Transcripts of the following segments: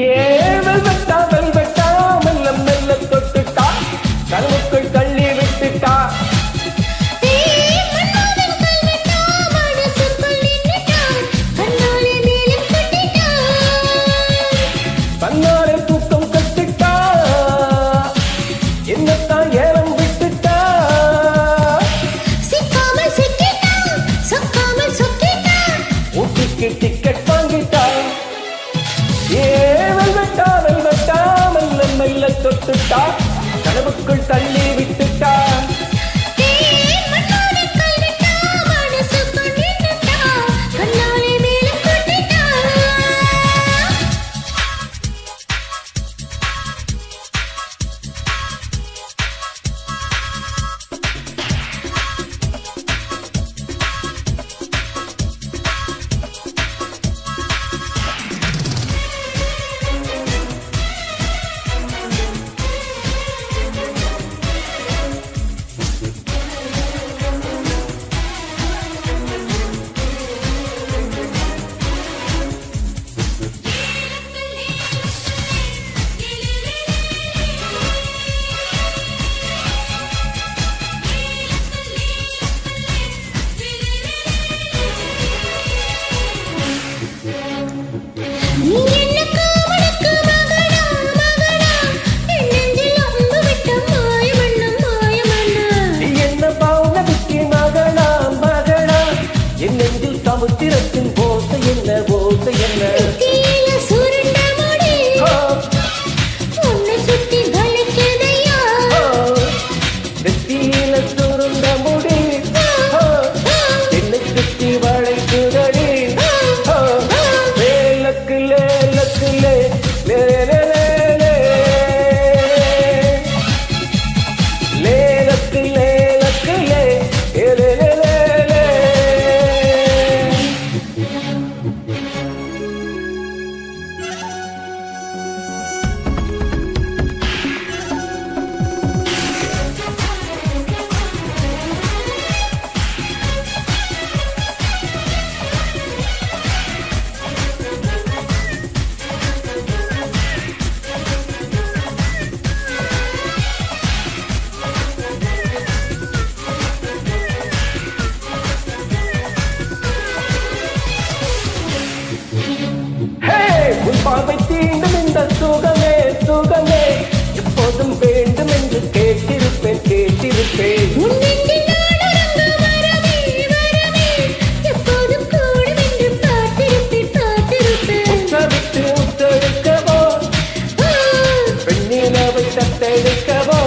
வெல்வெட்டா வெல்வெட்டா மெல்ல மெல்ல தொட்டுட்டா கனவுக்குள் தள்ளி விட்டுட்டா தன்னாலே தூக்கம் கட்டுட்டா என்னத்தான் ஏலம் விட்டுட்டா ஊட்டிக்கு டிக்கெட் வாங்கிட்டா வெல்வெட்டா வெல்வெட்டா மெல்ல மெல்ல தொட்டுட்டா கனவுக்குள் தள்ளி விட்டுட்டா சமுத்திரத்தின் ஓசை என்ன ஓசை என்ன நெத்தியில சுருண்ட முடி என்னை சுத்தி வளைக்குதடி லேலக்கு லேலக்கு லே லேலக்கு லேலக்கு லே பார்வை தீண்டும் இந்த சுகமே சுகமே எப்போதும் வேண்டும் என்று கேட்டிருப்பேன் கேட்டிருப்பேன் உத்தரித்து உத்தரிக்கவோ பெண்ணிலவை தத்தெடுக்கவோ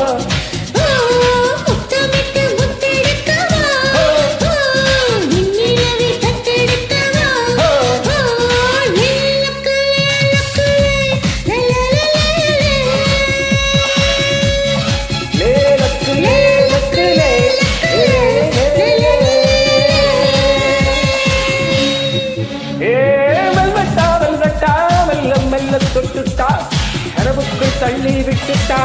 தொட்டுட்டா கனவுக்குள் தள்ளி விட்டுட்டா